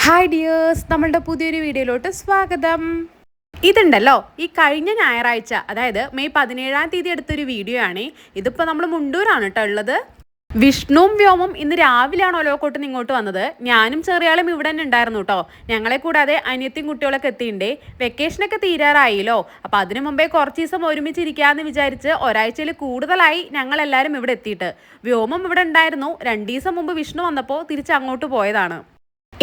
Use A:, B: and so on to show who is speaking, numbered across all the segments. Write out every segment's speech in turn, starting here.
A: Hi dears, നമ്മളുടെ പുതിയൊരു വീഡിയോയിലോട്ട് സ്വാഗതം. ഇതുണ്ടല്ലോ, ഈ കഴിഞ്ഞ ഞായറാഴ്ച അതായത് മെയ് 17-ാം തീയതി എടുത്തൊരു വീഡിയോ ആണ്. ഇതിപ്പോൾ നമ്മൾ മുണ്ടൂരാണ് കേട്ടോ ഉള്ളത്. വിഷ്ണുവും വ്യോമും ഇന്ന് രാവിലെയാണ് ഒലോക്കോട്ട് ഇങ്ങോട്ട് വന്നത്. ഞാനും ചെറിയാളും ഇവിടെ തന്നെ ഉണ്ടായിരുന്നു കേട്ടോ. ഞങ്ങളെ കൂടാതെ അനിയത്തിയും കുട്ടികളൊക്കെ എത്തിയിട്ടുണ്ട്. വെക്കേഷനൊക്കെ തീരാറായില്ലോ. അപ്പോൾ അതിനു മുമ്പേ കുറച്ച് ദിവസം ഒരുമിച്ചിരിക്കാമെന്ന് വിചാരിച്ച് ഒരാഴ്ചയിൽ കൂടുതലായി ഞങ്ങളെല്ലാവരും ഇവിടെ എത്തിയിട്ട്. വ്യോമും ഇവിടെ ഉണ്ടായിരുന്നു. 2 ദിവസം മുമ്പ് വിഷ്ണു വന്നപ്പോൾ തിരിച്ച് അങ്ങോട്ട് പോയതാണ്.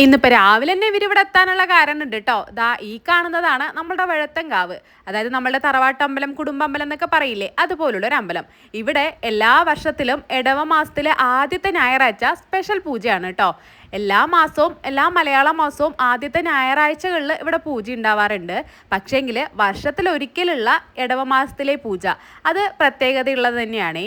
A: ഇന്നിപ്പോൾ രാവിലെ തന്നെ ഇവരിവിടെ എത്താനുള്ള കാരണം ഉണ്ട് കേട്ടോ. ദാ ഈ കാണുന്നതാണ് നമ്മളുടെ വെഴത്തൻകാവ്. അതായത് നമ്മളുടെ തറവാട്ടമ്പലം, കുടുംബമ്പലം എന്നൊക്കെ പറയില്ലേ, അതുപോലുള്ള ഒരു അമ്പലം. ഇവിടെ എല്ലാ വർഷത്തിലും ഇടവ മാസത്തിലെ ആദ്യത്തെ ഞായറാഴ്ച സ്പെഷ്യൽ പൂജയാണ് കേട്ടോ. എല്ലാ മാസവും, എല്ലാ മലയാള മാസവും ആദ്യത്തെ ഞായറാഴ്ചകളിൽ ഇവിടെ പൂജ ഉണ്ടാവാറുണ്ട്. പക്ഷേങ്കിൽ വർഷത്തിലൊരിക്കലുള്ള ഇടവ മാസത്തിലെ പൂജ അത് പ്രത്യേകതയുള്ളത് തന്നെയാണ്.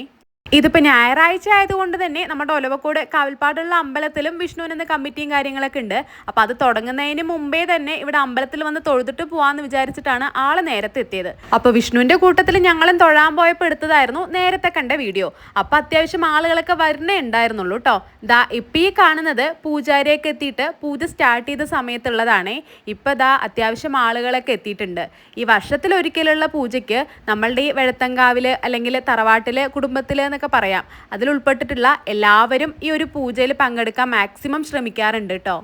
A: ഇതിപ്പോൾ ഞായറാഴ്ച ആയതുകൊണ്ട് തന്നെ നമ്മുടെ ഒലവക്കോട് കാവൽപ്പാടുള്ള അമ്പലത്തിലും വിഷ്ണുവിനെന്ന കമ്മിറ്റിയും കാര്യങ്ങളൊക്കെ ഉണ്ട്. അപ്പോൾ അത് തുടങ്ങുന്നതിന് മുമ്പേ തന്നെ ഇവിടെ അമ്പലത്തിൽ വന്ന് തൊഴുതിട്ട് പോകാമെന്ന് വിചാരിച്ചിട്ടാണ് ആൾ നേരത്തെ എത്തിയത്. അപ്പോൾ വിഷ്ണുവിൻ്റെ കൂട്ടത്തിൽ ഞങ്ങളും തൊഴാൻ പോയപ്പോൾ എടുത്തതായിരുന്നു നേരത്തെ കണ്ട വീഡിയോ. അപ്പോൾ അത്യാവശ്യം ആളുകളൊക്കെ വരുന്നേ ഉണ്ടായിരുന്നുള്ളൂ കേട്ടോ. ദാ ഇപ്പം ഈ കാണുന്നത് പൂജാരിയൊക്കെ എത്തിയിട്ട് പൂജ സ്റ്റാർട്ട് ചെയ്ത സമയത്തുള്ളതാണ്. ഇപ്പോൾ ദാ അത്യാവശ്യം ആളുകളൊക്കെ എത്തിയിട്ടുണ്ട്. ഈ വർഷത്തിലൊരിക്കലുള്ള പൂജയ്ക്ക് നമ്മളുടെ ഈ വെഴത്തൻകാവിൽ അല്ലെങ്കിൽ തറവാട്ടിൽ, കുടുംബത്തിൽ എന്നൊക്കെ പറയാം, അതിൽ ഉൾപ്പെട്ടിട്ടുള്ള എല്ലാവരും ഈ ഒരു പൂജയിൽ പങ്കെടുക്കാൻ മാക്സിമം ശ്രമിക്കാറുണ്ട് കേട്ടോ.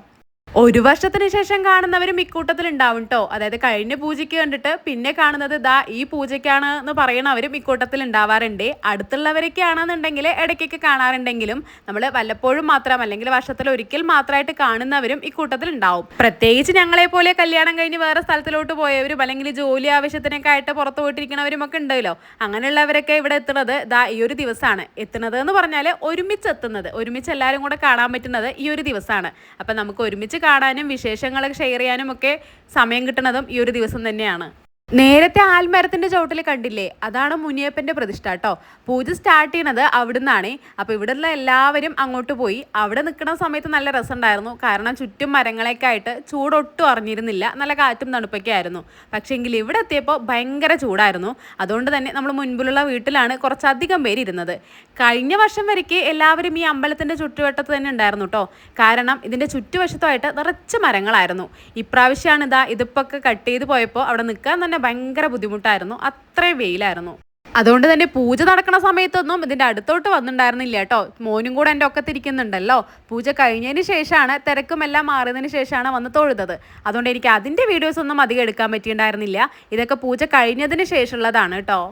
A: ഒരു വർഷത്തിന് ശേഷം കാണുന്നവരും ഇക്കൂട്ടത്തിൽ ഉണ്ടാവും കേട്ടോ. അതായത് കഴിഞ്ഞ പൂജയ്ക്ക് കണ്ടിട്ട് പിന്നെ കാണുന്നത് ദാ ഈ പൂജയ്ക്കാണ് എന്ന് പറയണവരും ഇക്കൂട്ടത്തിൽ ഉണ്ടാവാറുണ്ട്. അടുത്തുള്ളവരൊക്കെ ആണെന്നുണ്ടെങ്കിൽ ഇടയ്ക്കൊക്കെ കാണാറുണ്ടെങ്കിലും നമ്മൾ വല്ലപ്പോഴും മാത്രം അല്ലെങ്കിൽ വർഷത്തിൽ ഒരിക്കൽ മാത്രമായിട്ട് കാണുന്നവരും ഇക്കൂട്ടത്തിൽ ഉണ്ടാവും. പ്രത്യേകിച്ച് ഞങ്ങളെ പോലെ കല്യാണം കഴിഞ്ഞ് വേറെ സ്ഥലത്തിലോട്ട് പോയവരും അല്ലെങ്കിൽ ജോലി ആവശ്യത്തിനൊക്കെ ആയിട്ട് പുറത്തു പോയിട്ടിരിക്കുന്നവരും ഒക്കെ ഉണ്ടല്ലോ. അങ്ങനെയുള്ളവരൊക്കെ ഇവിടെ എത്തുന്നത് ദാ ഈ ഒരു ദിവസമാണ്. എത്തുന്നത് എന്ന് പറഞ്ഞാൽ ഒരുമിച്ച് എത്തുന്നത്, ഒരുമിച്ച് എല്ലാവരും കൂടെ കാണാൻ പറ്റുന്നത് ഈ ഒരു ദിവസമാണ്. അപ്പം നമുക്ക് ഒരുമിച്ച് കാണാനും വിശേഷങ്ങളൊക്കെ ഷെയർ ചെയ്യാനും ഒക്കെ സമയം കിട്ടുന്നതും ഈ ഒരു ദിവസം തന്നെയാണ്. നേരത്തെ ആൽമരത്തിന്റെ ചോട്ടിൽ കണ്ടില്ലേ, അതാണ് മുനിയപ്പന്റെ പ്രതിഷ്ഠ കേട്ടോ. പൂജ സ്റ്റാർട്ട് ചെയ്യണത് അവിടുന്നാണ്. അപ്പോൾ ഇവിടെയുള്ള എല്ലാവരും അങ്ങോട്ട് പോയി. അവിടെ നിൽക്കുന്ന സമയത്ത് നല്ല രസമുണ്ടായിരുന്നു. കാരണം ചുറ്റും മരങ്ങളൊക്കെ ആയിട്ട് ചൂടൊട്ടും അറിഞ്ഞിരുന്നില്ല, നല്ല കാറ്റും തണുപ്പൊക്കെ ആയിരുന്നു. പക്ഷേങ്കിൽ ഇവിടെ എത്തിയപ്പോൾ ഭയങ്കര ചൂടായിരുന്നു. അതുകൊണ്ട് തന്നെ നമ്മൾ മുൻപിലുള്ള വീട്ടിലാണ് കുറച്ചധികം പേര് ഇരുന്നത്. കഴിഞ്ഞ വർഷം വരയ്ക്ക് എല്ലാവരും ഈ അമ്പലത്തിന്റെ ചുറ്റുവട്ടത്ത് തന്നെ ഉണ്ടായിരുന്നു കേട്ടോ. കാരണം ഇതിന്റെ ചുറ്റുവശത്തുമായിട്ട് നിറച്ച് മരങ്ങളായിരുന്നു. ഇപ്രാവശ്യമാണ് ഇതിപ്പോൾ കട്ട് ചെയ്ത് പോയപ്പോൾ അവിടെ നിൽക്കാൻ തന്നെ ഭയങ്കര ബുദ്ധിമുട്ടായിരുന്നു. അത്രയും വെയിലായിരുന്നു. അതുകൊണ്ട് തന്നെ പൂജ നടക്കുന്ന സമയത്തൊന്നും ഇതിൻ്റെ അടുത്തോട്ട് വന്നിട്ടുണ്ടായിരുന്നില്ല കേട്ടോ. മോനും കൂടെ എൻ്റെ ഒക്കത്തിരിക്കുന്നുണ്ടല്ലോ. പൂജ കഴിഞ്ഞതിന് ശേഷമാണ്, തിരക്കുമെല്ലാം മാറിയതിന് ശേഷമാണ് വന്ന് തൊഴുതത്. അതുകൊണ്ട് എനിക്ക് അതിൻ്റെ വീഡിയോസ് ഒന്നും അധികം എടുക്കാൻ പറ്റിയിട്ടുണ്ടായിരുന്നില്ല. ഇതൊക്കെ പൂജ കഴിഞ്ഞതിന് ശേഷമുള്ളതാണ് കേട്ടോ.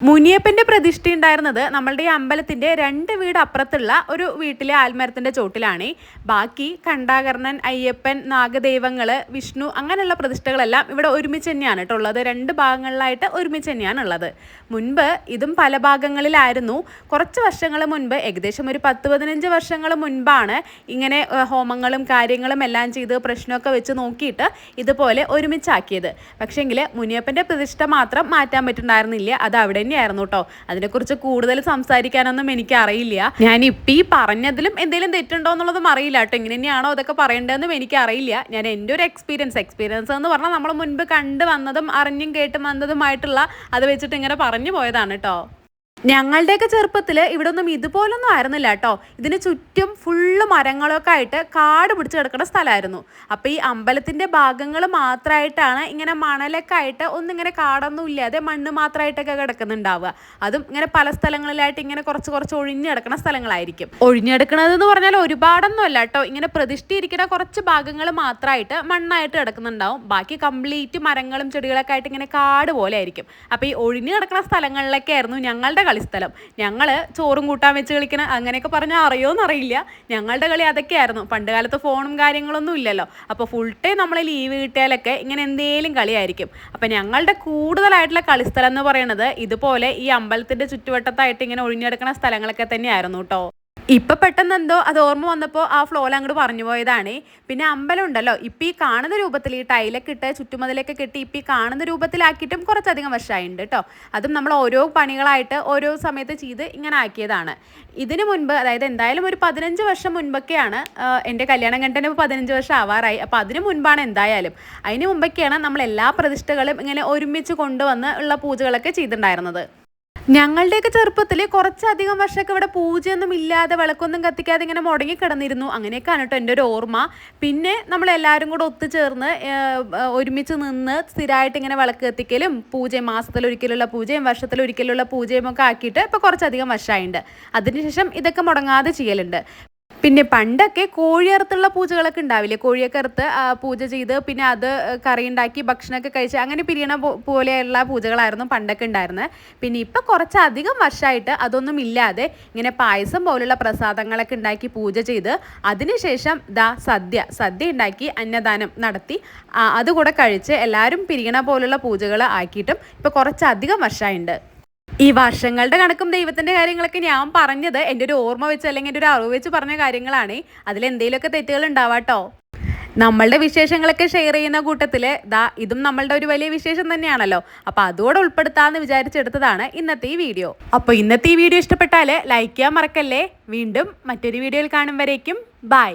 A: മുനിയപ്പന്റെ പ്രതിഷ്ഠ ഉണ്ടായിരുന്നത് നമ്മളുടെ ഈ അമ്പലത്തിന്റെ 2 വീട് അപ്പുറത്തുള്ള ഒരു വീട്ടിലെ ആൽമരത്തിന്റെ ചോട്ടിലാണ്. ബാക്കി കണ്ടാകർണൻ, അയ്യപ്പൻ, നാഗദൈവങ്ങള്, വിഷ്ണു അങ്ങനെയുള്ള പ്രതിഷ്ഠകളെല്ലാം ഇവിടെ ഒരുമിച്ച് തന്നെയാണ് കേട്ടോ ഉള്ളത്. 2 ഭാഗങ്ങളിലായിട്ട് ഒരുമിച്ച് തന്നെയാണ് ഉള്ളത്. മുൻപ് ഇതും പല ഭാഗങ്ങളിലായിരുന്നു. കുറച്ച് വർഷങ്ങൾ മുൻപ്, ഏകദേശം ഒരു 10-15 വർഷങ്ങൾ മുൻപാണ് ഇങ്ങനെ ഹോമങ്ങളും കാര്യങ്ങളും എല്ലാം ചെയ്ത് പ്രശ്നമൊക്കെ വെച്ച് നോക്കിയിട്ട് ഇതുപോലെ ഒരുമിച്ചാക്കിയത്. പക്ഷേങ്കിൽ മുനിയപ്പന്റെ പ്രതിഷ്ഠ മാത്രം മാറ്റാൻ പറ്റുന്നുണ്ടായിരുന്നില്ല. അത് അവിടെ തന്നെയായിരുന്നു കേട്ടോ. അതിനെക്കുറിച്ച് കൂടുതൽ സംസാരിക്കാനൊന്നും എനിക്ക് അറിയില്ല. ഞാൻ ഇപ്പം ഈ പറഞ്ഞതിലും എന്തെങ്കിലും തെറ്റുണ്ടോ എന്നുള്ളതും അറിയില്ല കേട്ടോ. ഇങ്ങനെ തന്നെയാണോ ഇതൊക്കെ പറയേണ്ടതെന്നും എനിക്ക് അറിയില്ല. ഞാൻ എൻ്റെ ഒരു എക്സ്പീരിയൻസ് എന്ന് പറഞ്ഞാൽ നമ്മൾ മുൻപ് കണ്ടു വന്നതും അറിഞ്ഞും കേട്ടും വന്നതുമായിട്ടുള്ള അത് വെച്ചിട്ട് ഇങ്ങനെ പറഞ്ഞു പോയതാണ് കേട്ടോ. ഞങ്ങളുടെയൊക്കെ ചെറുപ്പത്തിൽ ഇവിടെ ഒന്നും ഇതുപോലൊന്നും ആയിരുന്നില്ല കേട്ടോ. ഇതിന് ചുറ്റും ഫുള്ള് മരങ്ങളൊക്കെ ആയിട്ട് കാട് പിടിച്ച് കിടക്കുന്ന സ്ഥലമായിരുന്നു. അപ്പോൾ ഈ അമ്പലത്തിൻ്റെ ഭാഗങ്ങൾ മാത്രമായിട്ടാണ് ഇങ്ങനെ മണലൊക്കെ ആയിട്ട് ഒന്നിങ്ങനെ കാടൊന്നും ഇല്ലാതെ മണ്ണ് മാത്രമായിട്ടൊക്കെ കിടക്കുന്നുണ്ടാവുക. അതും ഇങ്ങനെ പല സ്ഥലങ്ങളിലായിട്ട് ഇങ്ങനെ കുറച്ച് ഒഴിഞ്ഞു കിടക്കുന്ന സ്ഥലങ്ങളായിരിക്കും. ഒഴിഞ്ഞെടുക്കണതെന്ന് പറഞ്ഞാൽ ഒരുപാടൊന്നും അല്ല കേട്ടോ. ഇങ്ങനെ പ്രതിഷ്ഠിച്ചിരിക്കുന്ന കുറച്ച് ഭാഗങ്ങൾ മാത്രമായിട്ട് മണ്ണായിട്ട് കിടക്കുന്നുണ്ടാവും. ബാക്കി കംപ്ലീറ്റ് മരങ്ങളും ചെടികളൊക്കെ ആയിട്ട് ഇങ്ങനെ കാട് പോലെ ആയിരിക്കും. അപ്പോൾ ഈ ഒഴിഞ്ഞു കിടക്കുന്ന സ്ഥലങ്ങളിലൊക്കെ ആയിരുന്നു ഞങ്ങളുടെ കളിസ്ഥലം. ഞങ്ങൾ ചോറും കൂട്ടാൻ വെച്ച് കളിക്കണ അങ്ങനെയൊക്കെ പറഞ്ഞാൽ അറിയോന്നറിയില്ല. ഞങ്ങളുടെ കളി അതൊക്കെയായിരുന്നു. പണ്ട് കാലത്ത് ഫോണും കാര്യങ്ങളൊന്നും ഇല്ലല്ലോ. അപ്പോൾ ഫുൾ ടൈം നമ്മൾ ലീവ് കിട്ടിയാലൊക്കെ ഇങ്ങനെ എന്തേലും കളിയായിരിക്കും. അപ്പം ഞങ്ങളുടെ കൂടുതലായിട്ടുള്ള കളിസ്ഥലം എന്ന് പറയുന്നത് ഇതുപോലെ ഈ അമ്പലത്തിൻ്റെ ചുറ്റുവട്ടത്തായിട്ട് ഇങ്ങനെ ഒഴിഞ്ഞെടുക്കുന്ന സ്ഥലങ്ങളൊക്കെ തന്നെയായിരുന്നു കേട്ടോ. ഇപ്പം പെട്ടെന്ന് എന്തോ അത് ഓർമ്മ വന്നപ്പോൾ ആ ഫ്ലോയിൽ അങ്ങോട്ട് പറഞ്ഞു പോയതാണ്. പിന്നെ അമ്പലം ഉണ്ടല്ലോ, ഇപ്പം ഈ കാണുന്ന രൂപത്തിൽ ഈ ടൈലൊക്കെ ഇട്ട് ചുറ്റുമതിലൊക്കെ കെട്ടി ഇപ്പം ഈ കാണുന്ന രൂപത്തിലാക്കിയിട്ടും കുറച്ചധികം വർഷമായിട്ടുണ്ട് കേട്ടോ. അതും നമ്മൾ ഓരോ പണികളായിട്ട് ഓരോ സമയത്ത് ചെയ്ത് ഇങ്ങനെ ആക്കിയതാണ്. ഇതിന് മുൻപ്, അതായത് എന്തായാലും ഒരു 15 വർഷം മുൻപൊക്കെയാണ് എൻ്റെ കല്യാണം കണ്ടിട്ട് 15 വർഷം ആവാറായി. അപ്പോൾ അതിന് മുൻപാണ് എന്തായാലും. അതിന് മുമ്പൊക്കെയാണ് നമ്മൾ എല്ലാ പ്രതിഷ്ഠകളും ഇങ്ങനെ ഒരുമിച്ച് കൊണ്ടുവന്ന് ഉള്ള പൂജകളൊക്കെ ചെയ്തിട്ടുണ്ടായിരുന്നത്. ഞങ്ങളുടെയൊക്കെ ചെറുപ്പത്തിൽ കുറച്ചധികം വർഷമൊക്കെ ഇവിടെ പൂജയൊന്നും ഇല്ലാതെ വിളക്കൊന്നും കത്തിക്കാതെ ഇങ്ങനെ മുടങ്ങി കിടന്നിരുന്നു. അങ്ങനെയൊക്കെയാണ് കേട്ടോ എൻ്റെ ഒരു ഓർമ്മ. പിന്നെ നമ്മളെല്ലാവരും കൂടെ ഒത്തുചേർന്ന് ഒരുമിച്ച് നിന്ന് സ്ഥിരമായിട്ട് ഇങ്ങനെ വിളക്ക് കത്തിക്കലും പൂജയും മാസത്തിലൊരിക്കലുള്ള പൂജയും വർഷത്തിലൊരിക്കലുള്ള പൂജയും ഒക്കെ ആക്കിയിട്ട് ഇപ്പോൾ കുറച്ചധികം വർഷമായിട്ടുണ്ട്. അതിനുശേഷം ഇതൊക്കെ മുടങ്ങാതെ ചെയ്യലുണ്ട്. പിന്നെ പണ്ടൊക്കെ കോഴിയറുത്തുള്ള പൂജകളൊക്കെ ഉണ്ടാവില്ലേ, കോഴിയൊക്കെ അറുത്ത് പൂജ ചെയ്ത് പിന്നെ അത് കറി ഉണ്ടാക്കി ഭക്ഷണമൊക്കെ കഴിച്ച് അങ്ങനെ പിരിയണ പോലെയുള്ള പൂജകളായിരുന്നു പണ്ടൊക്കെ ഉണ്ടായിരുന്നത്. പിന്നെ ഇപ്പം കുറച്ചധികം വർഷമായിട്ട് അതൊന്നും ഇല്ലാതെ ഇങ്ങനെ പായസം പോലുള്ള പ്രസാദങ്ങളൊക്കെ ഉണ്ടാക്കി പൂജ ചെയ്ത് അതിനുശേഷം സദ്യ ഉണ്ടാക്കി അന്നദാനം നടത്തി അതുകൂടെ കഴിച്ച് എല്ലാവരും പിരിയണ പോലുള്ള പൂജകൾ ആക്കിയിട്ടും ഇപ്പോൾ കുറച്ചധികം വർഷമായിട്ടുണ്ട്. ഈ വർഷങ്ങളുടെ കണക്കും ദൈവത്തിൻ്റെ കാര്യങ്ങളൊക്കെ ഞാൻ പറഞ്ഞത് എൻ്റെ ഒരു ഓർമ്മ വെച്ച് അല്ലെങ്കിൽ എൻ്റെ ഒരു അറിവ് വെച്ച് പറഞ്ഞ കാര്യങ്ങളാണ്. അതിലെന്തെങ്കിലുമൊക്കെ തെറ്റുകൾ ഉണ്ടാവാട്ടോ. നമ്മളുടെ വിശേഷങ്ങളൊക്കെ ഷെയർ ചെയ്യുന്ന കൂട്ടത്തിൽ ഇതും നമ്മളുടെ ഒരു വലിയ വിശേഷം തന്നെയാണല്ലോ. അപ്പോൾ അതുകൂടെ ഉൾപ്പെടുത്താമെന്ന് വിചാരിച്ചെടുത്തതാണ് ഇന്നത്തെ ഈ വീഡിയോ. അപ്പോൾ ഇന്നത്തെ ഈ വീഡിയോ ഇഷ്ടപ്പെട്ടാൽ ലൈക്ക് ചെയ്യാൻ മറക്കല്ലേ. വീണ്ടും മറ്റൊരു വീഡിയോയിൽ കാണും വരേക്കും ബൈ.